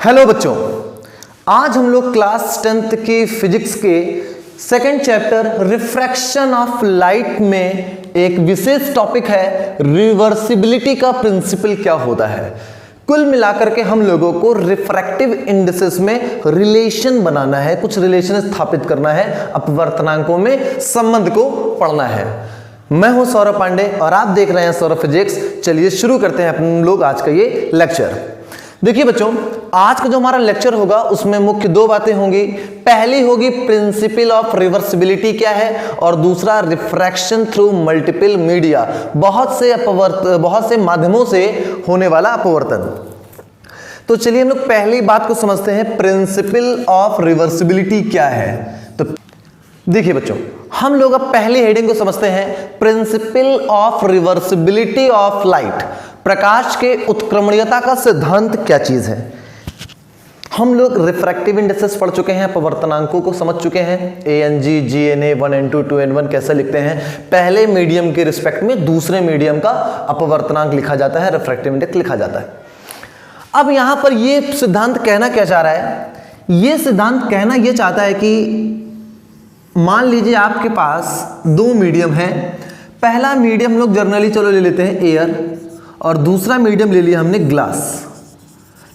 Hello बच्चों, आज हम लोग क्लास 10th की फिजिक्स के second chapter refraction of light में एक विशेष टॉपिक है रिवर्सिबिलिटी का प्रिंसिपल क्या होता है। कुल मिलाकर के हम लोगों को रिफ्रैक्टिव इंडिसेस में रिलेशन बनाना है, कुछ रिलेशन स्थापित करना है, अपवर्तनांकों में संबंध को पढ़ना है। मैं हूं सौरभ पांडे और आप देख रहे हैं सौरभ फिजिक्स। चलिए शुरू करते हैं अपन लोग आज का ये लेक्चर। देखिए बच्चों, आज का जो हमारा लेक्चर होगा उसमें मुख्य दो बातें होंगी। पहली होगी प्रिंसिपल ऑफ रिवर्सिबिलिटी क्या है, और दूसरा रिफ्रैक्शन थ्रू मल्टीपल मीडिया, बहुत से माध्यमों से होने वाला अपवर्तन। तो चलिए हम लोग पहली बात को समझते हैं, प्रिंसिपल ऑफ रिवर्सिबिलिटी क्या है। तो देखिए बच्चों, हम लोग अब पहली हेडिंग को समझते हैं, principle of reversibility of light. प्रकाश के उत्क्रमणीयता का सिद्धांत क्या चीज है। हम लोग रिफ्रैक्टिव इंडिसेस पढ़ चुके हैं, अपवर्तनांकों को समझ चुके हैं, ANG, GNA, 1n2, 2n1 कैसे लिखते हैं। पहले मीडियम के रिस्पेक्ट में दूसरे मीडियम का अपवर्तनांक लिखा जाता है, रिफ्रैक्टिव इंडेक्स लिखा जाता है। अब यहां पर यह सिद्धांत कहना क्या चाह रहा है, यह सिद्धांत कहना यह चाहता है कि मान लीजिए आपके पास दो मीडियम है। पहला मीडियम लोग जर्नली चलो ले लेते हैं एयर, और दूसरा मीडियम ले लिया हमने ग्लास।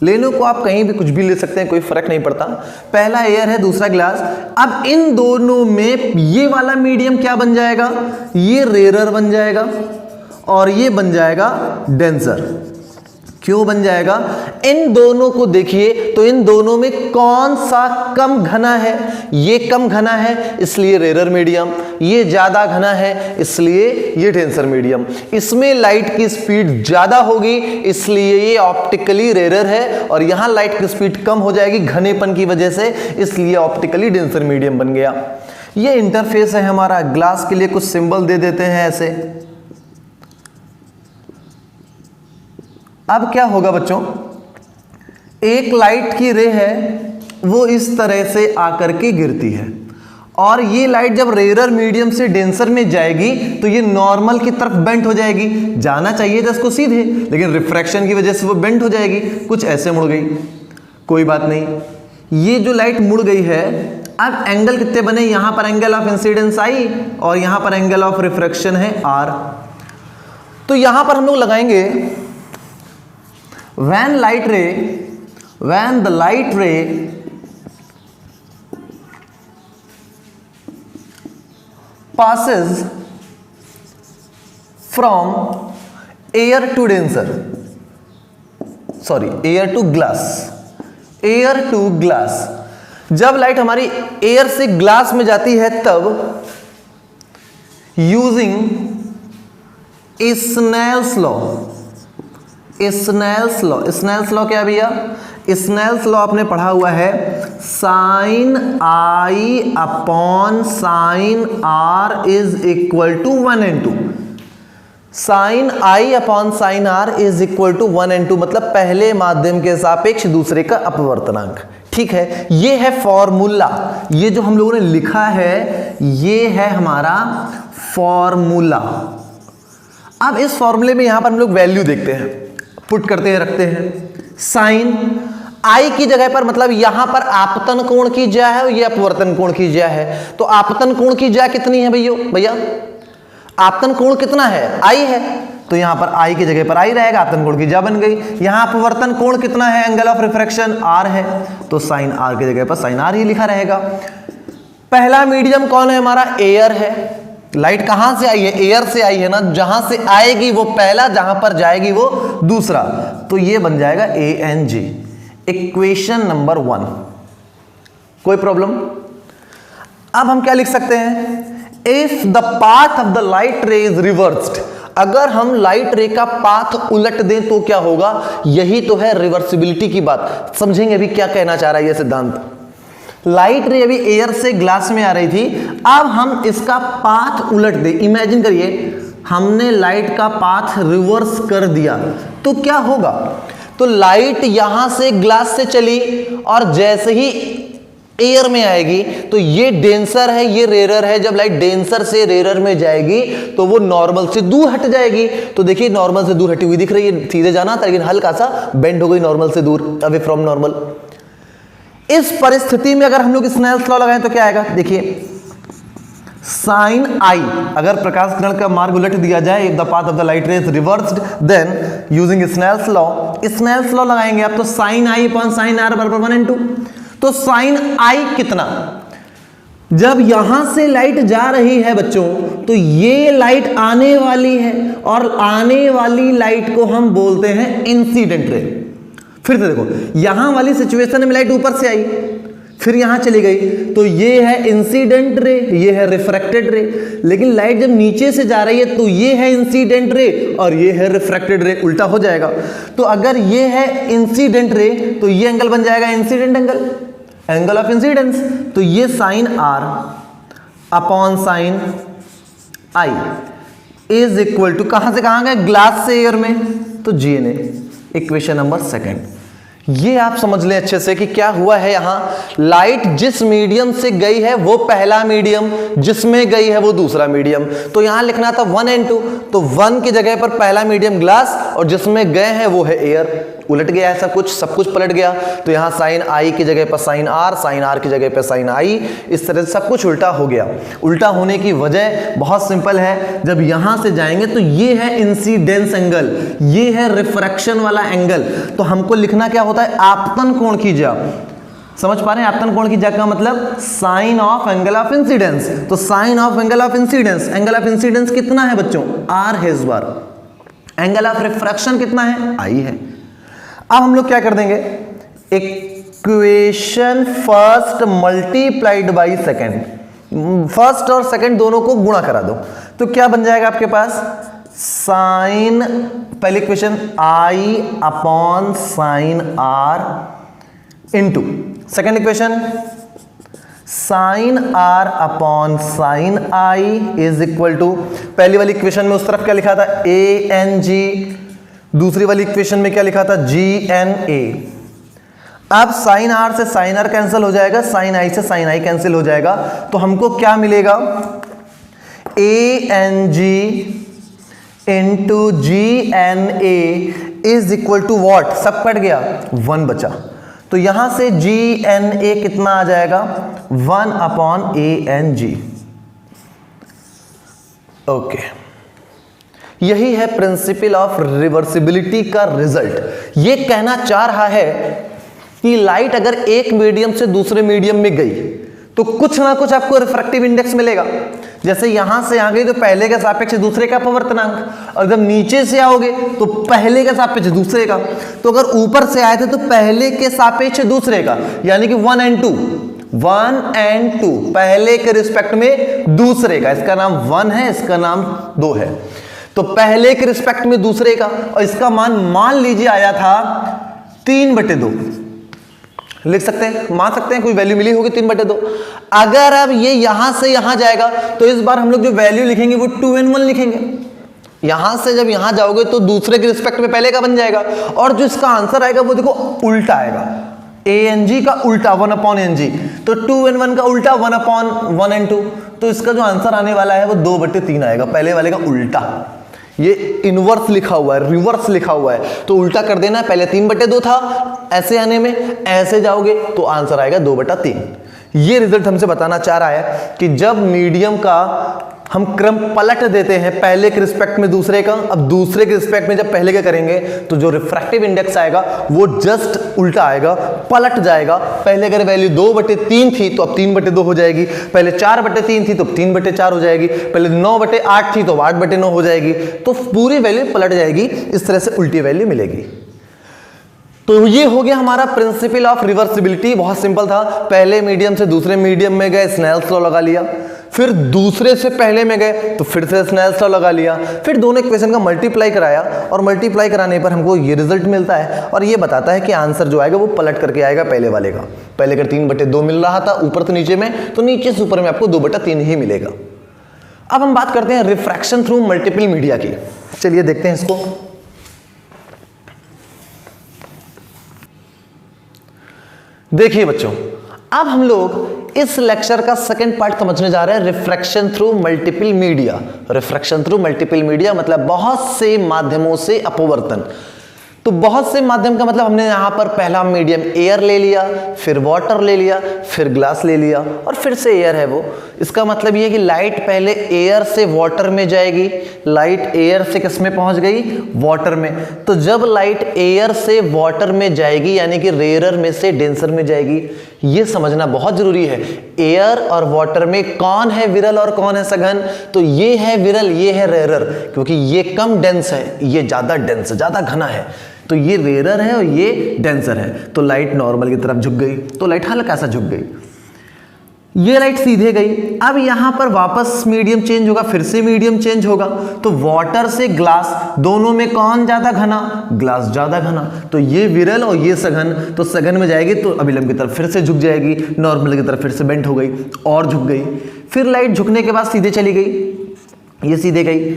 लेने को आप कहीं भी कुछ भी ले सकते हैं, कोई फर्क नहीं पड़ता। पहला एयर है, दूसरा ग्लास। अब इन दोनों में ये वाला मीडियम क्या बन जाएगा, ये रेयर बन जाएगा और ये बन जाएगा डेंसर। क्यों बन जाएगा, इन दोनों को देखिए तो इन दोनों में कौन सा कम घना है, ये कम घना है इसलिए रेयर मीडियम, ये ज्यादा घना है इसलिए ये डेंसर मीडियम। इसमें लाइट की स्पीड ज्यादा होगी इसलिए ये ऑप्टिकली रेयर है, और यहां लाइट की स्पीड कम हो जाएगी घनेपन की वजह से, इसलिए ऑप्टिकली डेंसर मीडियम बन गया। ये इंटरफेस है हमारा। ग्लास के लिए कुछ सिंबल दे देते हैं ऐसे। अब क्या होगा बच्चों, एक लाइट की रे है वो इस तरह से आकर के गिरती है, और ये लाइट जब रेयर मीडियम से डेंसर में जाएगी तो ये नॉर्मल की तरफ बेंट हो जाएगी। जाना चाहिए था इसको सीधे, लेकिन रिफ्रैक्शन की वजह से वो बेंट हो जाएगी, कुछ ऐसे मुड़ गई। कोई बात नहीं, ये जो लाइट मुड़ गई है, अब एंगल कितने बने, यहां पर एंगल ऑफ इंसिडेंस आई और यहां पर एंगल ऑफ रिफ्रैक्शन है R। तो यहां पर हम लोग लगाएंगे when the light ray passes from air to denser, air to glass, जब लाइट हमारी एयर से ग्लास में जाती है तब यूजिंग स्नेल्स लॉ क्या भैया, स्नेल्स लॉ आपने पढ़ा हुआ है, sine I upon sine R is equal to 1n2। Sine I upon sine R is equal to 1n2, मतलब पहले माध्यम के सापेक्ष दूसरे का अपवर्तनांक। ठीक है, ये है फॉर्मूला। ये जो हम लोगों ने लिखा है ये है हमारा फॉर्मूला। अब इस फॉर्मूले में यहां पर हम लोग वैल्यू देखते हैं, पुट करते हैं, रखते हैं। साइन I की जगह पर, मतलब यहां पर आपतन कोण की ज्या है और ये अपवर्तन कोण की ज्या है। तो आपतन कोण की ज्या कितनी है भैया, आपतन कोण कितना है, I है, तो यहां पर I की जगह पर I रहेगा, आपतन कोण की ज्या बन गई। यहां अपवर्तन कोण कितना है, एंगल ऑफ रिफ्रैक्शन R है, तो साइन R की जगह पर साइन R ही लिखा रहेगा। पहला मीडियम कौन है हमारा, एयर है। लाइट कहां से आई है, एयर से आई है ना, जहां से आएगी वो पहला, जहां पर जाएगी वो दूसरा, तो ये बन जाएगा ANG, इक्वेशन नंबर 1। कोई प्रॉब्लम। अब हम क्या लिख सकते हैं, if the path of the light ray is reversed, अगर हम लाइट रे का पाथ उलट दें तो क्या होगा। यही तो है रिवर्सिबिलिटी की बात। समझेंगे अभी क्या कहना चाह रहा है यह सिद्धांत। लाइट रे अभी एयर से ग्लास में आ रही थी, अब हम इसका पाथ उलट दे। इमेजिन करिए हमने लाइट का पाथ रिवर्स कर दिया तो क्या होगा, तो लाइट यहां से ग्लास से चली और जैसे ही एयर में आएगी तो ये डेंसर है, ये रेयर है। जब लाइट डेंसर से रेयर में जाएगी तो वो नॉर्मल से दूर हट जाएगी। तो देखिए नॉर्मल से दूर हटी हुई दिख रही है, सीधे जाना था लेकिन हल्का सा बेंड हो गई नॉर्मल से दूर, अवे फ्रॉम नॉर्मल। इस परिस्थिति में अगर हम लोग स्नेल्स लॉ लगाएं तो क्या आएगा, देखिए साइन आई, अगर प्रकाश किरण का मार्ग उलट दिया जाए, if the path of the light ray is reversed, then using Snell's law लगाएंगे आप तो sine I upon sine R बराबर 1/2। तो साइन आई कितना, जब यहां से लाइट जा रही है बच्चों तो ये लाइट आने वाली है और आने वाली लाइट को हम बोलते हैं इंसिडेंट रे। फिर से देखो, यहां वाली सिचुएशन में लाइट ऊपर से आई फिर यहां चली गई तो ये है इंसिडेंट रे, ये है रिफ्रैक्टेड रे। लेकिन लाइट जब नीचे से जा रही है तो ये है इंसिडेंट रे और ये है रिफ्रैक्टेड रे, उल्टा हो जाएगा। तो अगर ये है इंसिडेंट रे तो ये एंगल बन जाएगा incident angle, angle of incidence. तो ये sine R upon sine I is equal to, कहां से कहां गए, ग्लास से एयर में, तो GNA, इक्वेशन नंबर 2। ये आप समझ लें अच्छे से कि क्या हुआ है यहां, लाइट जिस मीडियम से गई है वो पहला मीडियम, जिसमें गई है वो दूसरा मीडियम। तो यहां लिखना था 1 and 2, तो 1 की जगह पर पहला मीडियम ग्लास और जिसमें गए हैं वो है एयर। उलट गया है सब कुछ पलट गया। तो यहां साइन आई की जगह पर साइन आर की जगह पर साइन आई, इस तरह से सब कुछ उल्टा हो गया। उल्टा होने की वजह बहुत सिंपल है, जब यहां से जाएंगे तो ये है इंसिडेंस एंगल, ये है रिफ्रैक्शन वाला एंगल। तो हमको लिखना क्या होता है, आपतन कोण की जगह, समझ पा रहे हैं, आपतन कोण की जगह का मतलब sine of angle of incidence. तो sine of angle of incidence, angle of incidence कितना है बच्चों, आर है इस बार। एंगल ऑफ रिफ्रैक्शन कितना है, आई है। अब हम लोग क्या कर देंगे, equation first multiplied by second, first और सेकेंड दोनों को गुणा करा दो तो क्या बन जाएगा आपके पास, साइन, पहली equation I upon sine R into second equation sine R upon sine I is equal to, पहली वाली इक्वेशन में उस तरफ क्या लिखा था ANG, दूसरी वाली इक्वेशन में क्या लिखा था GNA। अब साइन आर से साइन आर कैंसिल हो जाएगा, साइन आई से साइन आई कैंसिल हो जाएगा, तो हमको क्या मिलेगा, ANG into GNA is equal to what, सब कट गया 1 बचा। तो यहां से GNA कितना आ जाएगा, 1 अपॉन ANG। ओके, यही है प्रिंसिपल ऑफ रिवर्सिबिलिटी का रिजल्ट। ये कहना चाह रहा है कि लाइट अगर एक मीडियम से दूसरे मीडियम में गई तो कुछ ना कुछ आपको रिफ्रैक्टिव इंडेक्स मिलेगा। जैसे यहां से आ गई तो पहले के सापेक्ष दूसरे का अपवर्तनांक, और जब नीचे से आओगे तो पहले के सापेक्ष दूसरे का। तो अगर ऊपर से आए थे तो पहले के सापेक्ष दूसरे का, यानी कि 1 and 2, 1 and 2 पहले के रिस्पेक्ट में दूसरे का, इसका नाम 1 है, इसका नाम 2 है। तो पहले के रिस्पेक्ट में दूसरे का, और इसका मान लीजिए आया था 3/2, लिख सकते हैं, मान सकते हैं कोई वैल्यू मिली होगी 3/2। अगर अब ये यहां से यहां जाएगा तो इस बार हम लोग जो वैल्यू लिखेंगे वो 2 and 1 लिखेंगे। यहां से जब यहां जाओगे तो दूसरे के रिस्पेक्ट में पहले का बन जाएगा, और जो इसका आंसर आएगा वो देखो उल्टा आएगा, ANG का उल्टा 1 अपॉन ANG। तो 2 and 1 का उल्टा 1 अपॉन 1 and 2। तो इसका जो आंसर आने वाला है वो 2/3 आएगा, पहले वाले का उल्टा। ये इनवर्स लिखा हुआ है, रिवर्स लिखा हुआ है, तो उल्टा कर देना है। पहले 3/2 था, ऐसे आने में ऐसे जाओगे तो आंसर आएगा 2/3। ये रिजल्ट हमसे बताना चाह रहा है कि जब मीडियम का हम क्रम पलट देते हैं, पहले के रिस्पेक्ट में दूसरे का, अब दूसरे के रिस्पेक्ट में जब पहले का करेंगे तो जो रिफ्रैक्टिव इंडेक्स आएगा वो जस्ट उल्टा आएगा, पलट जाएगा। पहले अगर वैल्यू 2/3 थी तो अब 3/2 हो जाएगी, पहले 4/3 थी तो 3/4 हो जाएगी, पहले 9/8 थी तो 8/9 हो जाएगी। तो पूरी वैल्यू पलट जाएगी, इस तरह से उल्टी वैल्यू मिलेगी। तो ये हो गया हमारा प्रिंसिपल ऑफ रिवर्सिबिलिटी। बहुत सिंपल था, पहले मीडियम से दूसरे मीडियम में गए, स्नेल्स लॉ लगा लिया, फिर दूसरे से पहले में गए तो फिर से स्नेल्स लॉ लगा लिया, फिर दोनों इक्वेशन का मल्टीप्लाई कराया, और मल्टीप्लाई कराने पर हमको ये रिजल्ट मिलता है, और ये बताता है कि आंसर जो आएगा वो पलट करके आएगा पहले वाले का। पहले अगर 3/2 मिल रहा था ऊपर तो नीचे में, तो नीचे से ऊपर में आपको 2/3 ही मिलेगा। अब हम बात करते हैं रिफ्रैक्शन थ्रू मल्टीपल मीडिया की। चलिए देखते हैं इसको। देखिए बच्चों, अब हम लोग इस लेक्चर का सेकंड पार्ट समझने जा रहे हैं, refraction through multiple media. Refraction through multiple media मतलब बहुत से माध्यमों से अपवर्तन। तो बहुत से माध्यम का मतलब हमने यहाँ पर पहला मीडियम एयर ले लिया, फिर वाटर ले लिया, फिर ग्लास ले लिया और फिर से एयर है वो। इसका मतलब ये कि लाइट पहले एयर से वाटर में जाएगी, लाइट एयर से किस में पहुंच गई, वाटर में। तो जब लाइट एयर से वाटर में जाएगी यानी कि रेयरर में से डेंसर में जाएगी, ये समझना बहुत जरूरी है। एयर और वाटर में कौन है विरल और कौन है सघन, तो ये है विरल, ये है रेयरर, क्योंकि ये कम डेंस है, ये ज्यादा डेंस, ज्यादा घना है। तो ये रेयरर है और ये डेंसर है। तो लाइट नॉर्मल की तरफ झुक गई, तो लाइट हल्का सा झुक गई, ये लाइट सीधे गई। अब यहां पर वापस मीडियम चेंज होगा, फिर से मीडियम चेंज होगा। तो वाटर से ग्लास, दोनों में कौन ज्यादा घना, ग्लास ज्यादा घना। तो ये विरल और ये सघन, तो सघन में जाएगी तो अभिलंब की तरफ फिर से झुक जाएगी, नॉर्मल की तरफ फिर से बेंट हो गई और झुक गई। फिर लाइट झुकने के बाद सीधे चली गई, ये सीधे गई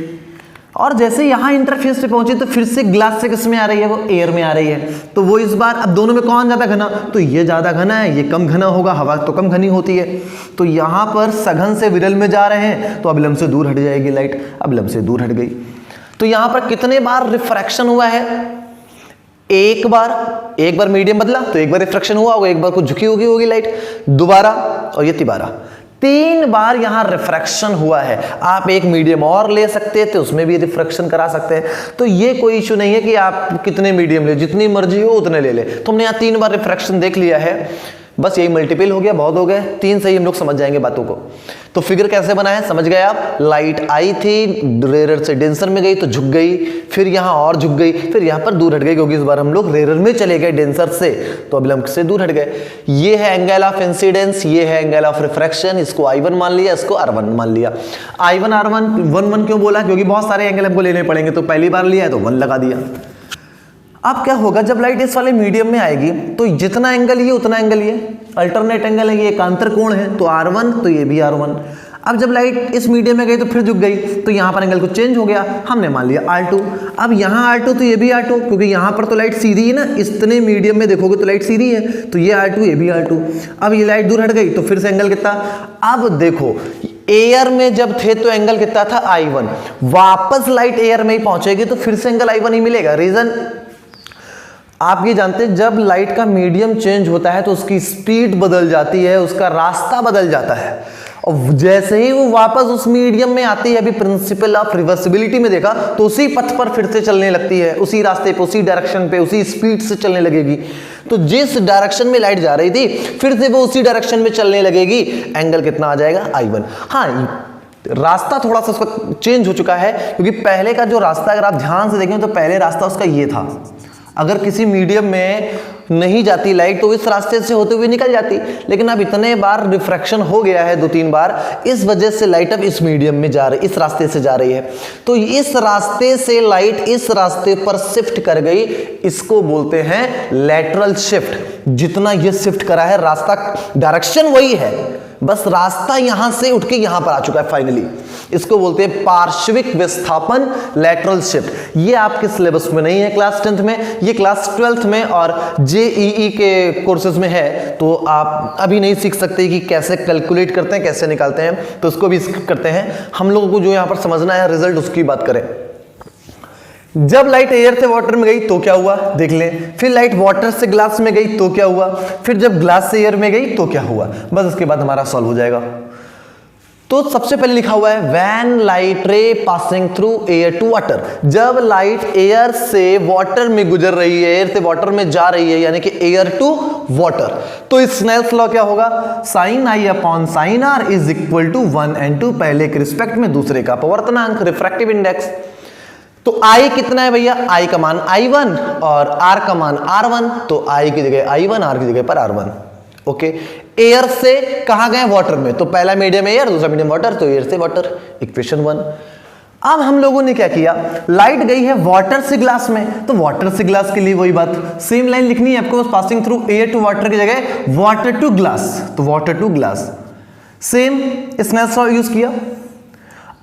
और जैसे यहां इंटरफेस पे पहुंची तो फिर से ग्लास से किस में आ रही है, वो एयर में आ रही है। तो वो इस बार अब दोनों में कौन ज्यादा घना, तो ये ज्यादा घना है, ये कम घना होगा, हवा तो कम घनी होती है। तो यहां पर सघन से विरल में जा रहे हैं तो अभिलंब से दूर हट जाएगी लाइट, अभिलंब से दूर हट गई। तो यहां पर कितने बार रिफ्रैक्शन हुआ है, एक बार मीडियम बदला तो एक बार रिफ्रैक्शन हुआ होगा, एक बार कुछ झुकी होगी लाइट, दोबारा और ये तिबारा, 3 बार यहां रिफ्रैक्शन हुआ है। आप एक मीडियम और ले सकते थे, उसमें भी रिफ्रैक्शन करा सकते हैं। तो ये कोई इशू नहीं है कि आप कितने मीडियम ले, जितनी मर्जी हो उतने ले ले। तो हमने यहां 3 बार रिफ्रैक्शन देख लिया है, बस यही मल्टीपल हो गया, बहुत हो गए, 3 से ही हम लोग समझ जाएंगे बातों को। तो फिगर कैसे बना है समझ गए आप। लाइट आई थी, रेयर से डेंसर में गई तो झुक गई, फिर यहां और झुक गई, फिर यहां पर दूर हट गई, क्योंकि इस बार हम लोग रेयर में चले गए डेंसर से, तो अभिलंब से दूर हट गए। ये है एंगल ऑफ इंसिडेंस, ये है एंगल ऑफ रिफ्रैक्शन, इसको I1 मान लिया, इसको R1 मान लिया। I1 R1 1 क्यों बोला, क्योंकि बहुत सारे एंगल हमको लेने पड़ेंगे, तो पहली बार लिया है तो 1 लगा दिया। अब क्या होगा, जब लाइट इस वाले मीडियम में आएगी तो जितना एंगल ये उतना एंगल ये, अल्टरनेट एंगल है, ये एकांतर कोण है, तो R1 तो ये भी R1। अब जब लाइट इस मीडियम में गई तो फिर झुक गई, तो यहां पर एंगल कुछ चेंज हो गया, हमने मान लिया R2। अब यहां R2 तो ये भी R2, क्योंकि यहां पर तो लाइट सीधी है ना, इतने मीडियम में देखोगे तो लाइट सीधी है, तो ये R2 ये भी R2। अब ये लाइट दूर हट गई तो फिर से एंगल कितना, अब देखो एयर में जब थे तो एंगल कितना था I1, वापस लाइट एयर में ही पहुंचेगी तो फिर से एंगल I1 ही मिलेगा। रीजन आप ये जानते हैं, जब लाइट का मीडियम चेंज होता है तो उसकी स्पीड बदल जाती है, उसका रास्ता बदल जाता है, और जैसे ही वो वापस उस मीडियम में आती है, अभी प्रिंसिपल ऑफ रिवर्सिबिलिटी में देखा, तो उसी पथ पर फिर से चलने लगती है, उसी रास्ते पे, उसी डायरेक्शन पे, उसी स्पीड से चलने लगेगी। तो जिस डायरेक्शन में लाइट जा रही थी फिर से वो उसी डायरेक्शन में चलने लगेगी, एंगल कितना आ जाएगा I1। हाँ, रास्ता थोड़ा सा उसका चेंज हो चुका है, क्योंकि पहले का जो रास्ता अगर आप ध्यान से देखें तो पहले रास्ता उसका ये था, अगर किसी मीडियम में नहीं जाती लाइट तो इस रास्ते से होते हुए निकल जाती, लेकिन अब इतने बार रिफ्रैक्शन हो गया है 2-3 बार, इस वजह से लाइट अब इस मीडियम में जा रही, इस रास्ते से जा रही है। तो इस रास्ते से लाइट इस रास्ते पर शिफ्ट कर गई, इसको बोलते हैं लैटरल शिफ्ट। जितना ये शिफ्ट करा है, रास्ता डायरेक्शन वही है, बस रास्ता यहां से उठ के यहां पर आ चुका है फाइनली, इसको बोलते हैं पार्श्विक विस्थापन, लैटरल शिफ्ट। ये आपके सिलेबस में नहीं है क्लास 10th में, ये क्लास 12th में और JEE के कोर्सेज में है, तो आप अभी नहीं सीख सकते कि कैसे कैलकुलेट करते हैं, कैसे निकालते हैं, तो उसको भी करते हैं। हम लोगों को जो यहां पर समझना है रिजल्ट, उसकी बात करें। जब लाइट एयर से वाटर में गई तो क्या हुआ देख लें, फिर लाइट वाटर से ग्लास में गई तो क्या हुआ, फिर जब ग्लास से एयर में गई तो क्या हुआ, बस उसके बाद हमारा सॉल्व हो जाएगा। तो सबसे पहले लिखा हुआ है when light ray passing through air to water, जब लाइट एयर से वाटर में गुजर रही है, एयर से वाटर में जा रही है, यानी कि एयर टू वाटर, तो स्नेल्स लॉ क्या होगा, sin I अपॉन sin R is equal to 1 and 2, पहले के रिस्पेक्ट में दूसरे का अपवर्तनांक, रिफ्रैक्टिव इंडेक्स। तो I कितना है भैया, I का मान I1 और R का मान R1, तो I की जगह I1, R की जगह पर R1। ओके, एयर से कहां गए, वाटर में, तो पहला मीडियम एयर, दूसरा मीडियम वाटर, तो एयर से वाटर, इक्वेशन 1। अब हम लोगों ने क्या किया, लाइट गई है वाटर से ग्लास में, तो वाटर से ग्लास के लिए वही बात, सेम लाइन लिखनी है आपको, बस passing through air to water की जगह वाटर टू ग्लास, तो water to glass, same Snell's law use किया।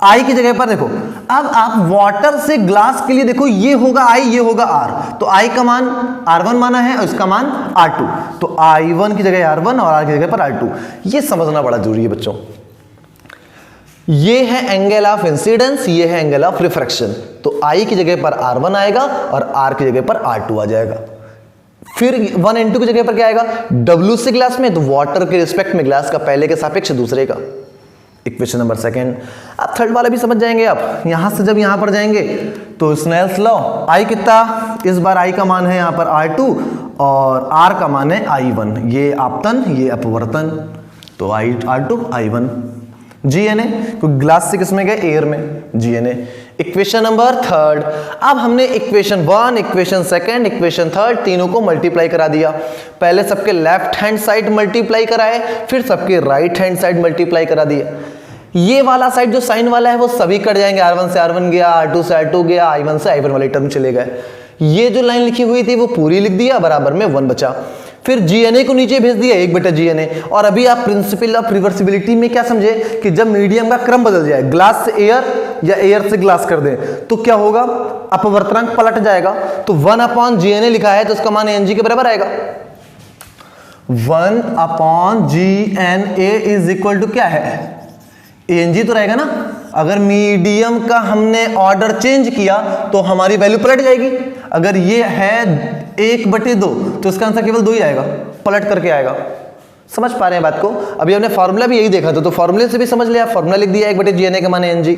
आई की जगह पर देखो, अब आप वाटर से ग्लास के लिए देखो, ये होगा I, ये होगा R, तो I का मान R1 माना है और इसका मान R2, तो I1 की जगह R1 और R की जगह पर R2। ये समझना बड़ा जरूरी है बच्चों। ये है एंगल ऑफ इंसिडेंस, ये है एंगल ऑफ रिफ्रैक्शन, तो I की जगह पर R1 आएगा और R की जगह पर R2 आ जाएगा। फिर 1 and 2 की जगह पर क्या आएगा, W से ग्लास में, तो वाटर के रिस्पेक्ट में ग्लास का पहले के सापेक्ष दूसरे का। Equation number second. अब थर्ड वाला भी समझ जाएंगे आप, यहां से जब यहां पर जाएंगे तो स्नेल्स लॉ, I कितना, इस बार I का मान है यहां पर R2 और R का मान है I1, ये आपतन ये अपवर्तन, तो R2 I1। GNA तो ग्लास से किसमें गए, एयर में, GNA। Equation number third. अब हमने equation 1, equation second, equation third तीनों को मल्टीप्लाई करा दिया। पहले सबके लेफ्ट हैंड साइड मल्टीप्लाई कराए, फिर सबके राइट हैंड साइड मल्टीप्लाई करा दिया। ये वाला साइड जो साइन वाला है वो सभी कट जाएंगे, R1 से R1 गया, R2 से R2 गया, I1 से I1 वाले टर्म चले गए। ये जो लाइन लिखी हुई थी वो पूरी लिख दिया, बराबर में 1 बचा। फिर GNA को नीचे भेज दिया 1/GNA। और अभी आप प्रिंसिपल ऑफ रिवर्सिबिलिटी में क्या समझे कि जब मीडियम का क्रम बदल जाए, ग्लास से एयर या एयर से ग्लास कर दे तो क्या होगा, अपवर्तनांक पलट जाएगा। तो 1/GNA लिखा है तो उसका मान ANG के बराबर आएगा। 1/GNA इज इक्वल टू क्या है, ANG तो रहेगा ना। अगर मीडियम का हमने ऑर्डर चेंज किया तो हमारी वैल्यू पलट जाएगी। अगर ये है 1/2 तो इसका आंसर केवल 2 ही आएगा, पलट करके आएगा। समझ पा रहे हैं बात को। अभी हमने फॉर्मूला भी यही देखा था, तो फॉर्मूले से भी समझ लिया, फॉर्मूला लिख दिया 1/GNA के मान ANG।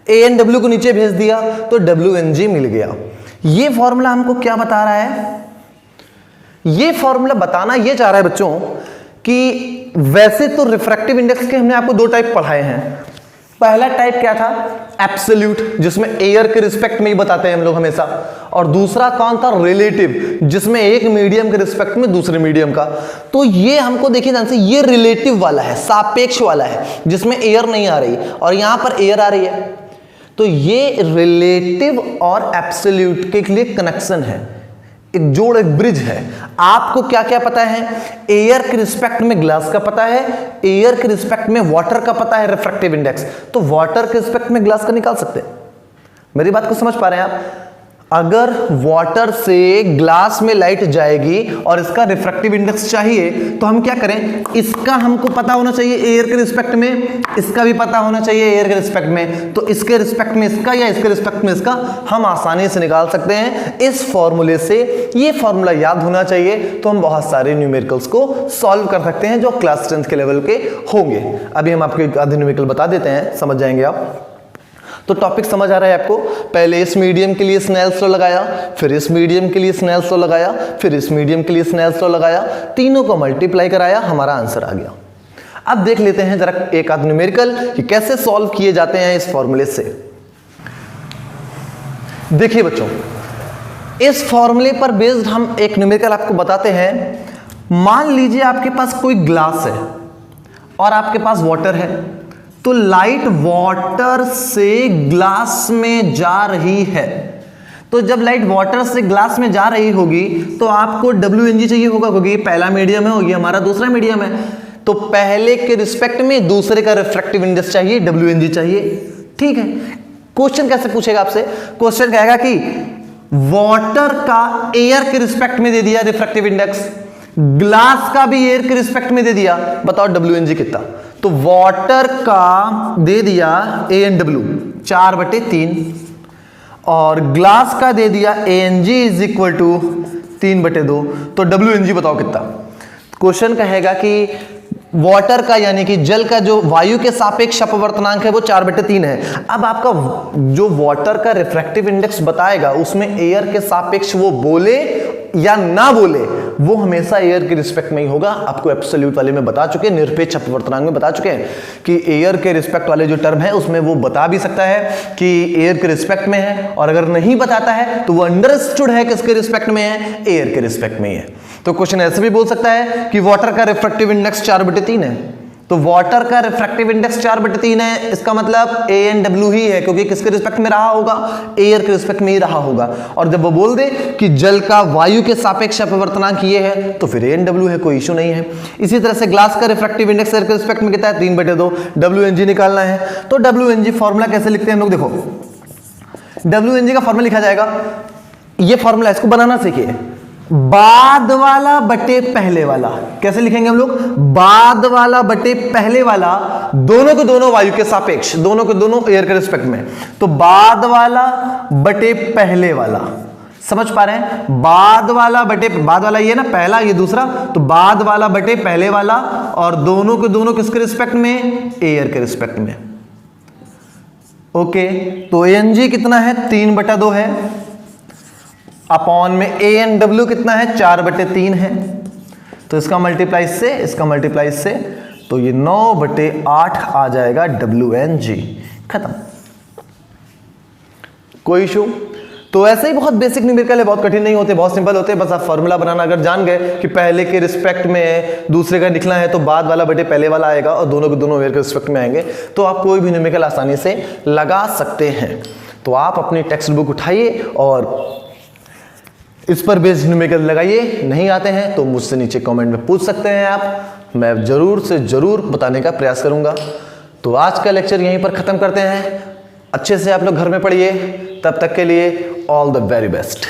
ANW को नीचे भेज दिया तो WNG मिल गया। ये फॉर्मूला हमको क्या बता रहा है, ये फॉर्मूला बताना ये चाह रहा है बच्चों कि वैसे तो रिफ्रैक्टिव इंडेक्स के हमने आपको 2 टाइप पढ़ाए हैं। पहला टाइप क्या था, एब्सोल्यूट, जिसमें एयर के रिस्पेक्ट में ही बताते हैं हम लोग हमेशा, और दूसरा कौन था, रिलेटिव, जिसमें एक मीडियम के रिस्पेक्ट में दूसरे मीडियम का। तो ये हमको देखिए ध्यान से, ये रिलेटिव वाला है, सापेक्ष वाला है, जिसमें एयर नहीं आ रही और यहां पर एयर आ रही है। तो ये रिलेटिव और एब्सोल्यूट के लिए कनेक्शन है, एक जोड़, एक ब्रिज है। आपको क्या क्या पता है, एयर के रिस्पेक्ट में ग्लास का पता है, एयर के रिस्पेक्ट में वाटर का पता है रिफ्रैक्टिव इंडेक्स, तो वाटर के रिस्पेक्ट में ग्लास का निकाल सकते हैं। मेरी बात को समझ पा रहे हैं आप। अगर वाटर से ग्लास में लाइट जाएगी और इसका रिफ्रैक्टिव इंडेक्स चाहिए तो हम क्या करें, इसका हमको पता होना चाहिए एयर के रिस्पेक्ट में, इसका भी पता होना चाहिए एयर के रिस्पेक्ट में, तो इसके रिस्पेक्ट में इसका या इसके रिस्पेक्ट में इसका हम आसानी से निकाल सकते हैं इस फॉर्मूले से। ये फॉर्मूला याद होना चाहिए तो हम बहुत सारे न्यूमेरिकल्स को सॉल्व कर सकते हैं जो क्लास 10th के लेवल के होंगे। अभी हम आपको एक आधे न्यूमेरिकल बता देते हैं, समझ जाएंगे आप। तो टॉपिक समझ आ रहा है आपको। पहले इस मीडियम के लिए स्नेल्स लॉ लगाया, फिर इस मीडियम के लिए स्नेल्स लॉ लगाया, फिर इस मीडियम के लिए स्नेल्स लॉ लगाया, तीनों को मल्टीप्लाई कराया, हमारा आंसर आ गया। अब देख लेते हैं जरा एक आध न्यूमेरिकल कि कैसे सॉल्व किए जाते हैं इस फॉर्मूले से। देखिए बच्चों, इस फॉर्मूले पर बेस्ड हम एक न्यूमेरिकल आपको बताते हैं। मान लीजिए आपके पास कोई ग्लास है और आपके पास वाटर है, तो लाइट वाटर से ग्लास में जा रही है। तो जब लाइट वाटर से ग्लास में जा रही होगी तो आपको WNG चाहिए होगा, क्योंकि पहला मीडियम है, होगी हमारा दूसरा मीडियम है, तो पहले के रिस्पेक्ट में दूसरे का रिफ्रैक्टिव इंडेक्स चाहिए, WNG चाहिए। ठीक है, क्वेश्चन कैसे पूछेगा आपसे, क्वेश्चन कहेगा कि वाटर का एयर के रिस्पेक्ट में दे दिया रिफ्रैक्टिव इंडेक्स, ग्लास का भी एयर के रिस्पेक्ट में दे दिया, बताओ WNG कितना। तो वाटर का दे दिया ANW 4/3 और ग्लास का दे दिया ANG इज इक्वल टू 3/2, तो WNG बताओ कितना। क्वेश्चन कहेगा कि वाटर का यानी कि जल का जो वायु के सापेक्ष अपवर्तनांक है वो 4/3 है। अब आपका जो वाटर का रिफ्रैक्टिव इंडेक्स बताएगा उसमें एयर के सापेक्ष वो बोले या ना बोले, वो हमेशा एयर के रिस्पेक्ट में ही होगा। आपको एब्सोल्यूट वाले में बता चुके हैं, निरपेक्ष अपवर्तनांक में बता चुके हैं कि एयर के रिस्पेक्ट वाले जो टर्म है उसमें वो बता भी सकता है कि एयर के रिस्पेक्ट में है, और अगर नहीं बताता है तो वो अंडरस्टूड है किसके रिस्पेक्ट में है, एयर के रिस्पेक्ट में ही है। तो क्वेश्चन ऐसे भी बोल सकता है कि वाटर का रिफ्रैक्टिव इंडेक्स 4/3 है, तो वाटर का रिफ्रैक्टिव इंडेक्स 4/3 है, इसका मतलब ANW ही है, क्योंकि किसके रिस्पेक्ट में रहा होगा, एयर के रिस्पेक्ट में ही रहा होगा। और जब वो बोल दे कि जल का वायु के सापेक्ष अपवर्तनांक ये है तो फिर ANW है, कोई इशू नहीं है। इसी तरह से ग्लास का रिफ्रैक्टिव इंडेक्स एयर के रिस्पेक्ट में कितना है, 3/2, WNG निकालना है। तो WNG फॉर्मूला कैसे लिखते हैं हम लोग, देखो WNG का फॉर्मूला लिखा जाएगा, ये फॉर्मूला, इसको बनाना सीखिए, बाद वाला बटे पहले वाला। कैसे लिखेंगे हम लोग? बाद वाला बटे पहले वाला, दोनों के दोनों वायु के सापेक्ष, दोनों के दोनों एयर के रिस्पेक्ट में। तो बाद वाला बटे पहले वाला, समझ पा रहे हैं? बाद वाला बटे, बाद वाला ये ना पहला, ये दूसरा, तो बाद वाला बटे पहले वाला, और दोनों के दोनों किसके रिस्पेक्ट में? एयर के रिस्पेक्ट में। ओके, तो ANG कितना है? 3/2 है, अपॉन में ANW कितना है? 4/3 है। तो इसका मल्टीप्लाई से, इसका मल्टीप्लाई से, तो ये 9/8 आ जाएगा WNG। खत्म, कोई इशू? तो ऐसे ही बहुत बेसिक न्यूमेरिकल है, बहुत कठिन नहीं होते, बहुत सिंपल होते हैं। बस आप फॉर्मूला बनाना अगर जान गए कि पहले के रिस्पेक्ट में दूसरे का निकला है तो बाद वाला बटे पहले वाला आएगा, और दोनों के दोनों एयर के रिस्पेक्ट में आएंगे, तो आप कोई भी न्यूमेरिकल आसानी से लगा सकते हैं। तो आप अपनी टेक्स्ट बुक उठाइए और इस पर बेस्ड न्यूमेरिकल लगाइए। नहीं आते हैं तो मुझसे नीचे कमेंट में पूछ सकते हैं आप, मैं जरूर से जरूर बताने का प्रयास करूंगा। तो आज का लेक्चर यहीं पर खत्म करते हैं। अच्छे से आप लोग घर में पढ़िए, तब तक के लिए ऑल द वेरी बेस्ट।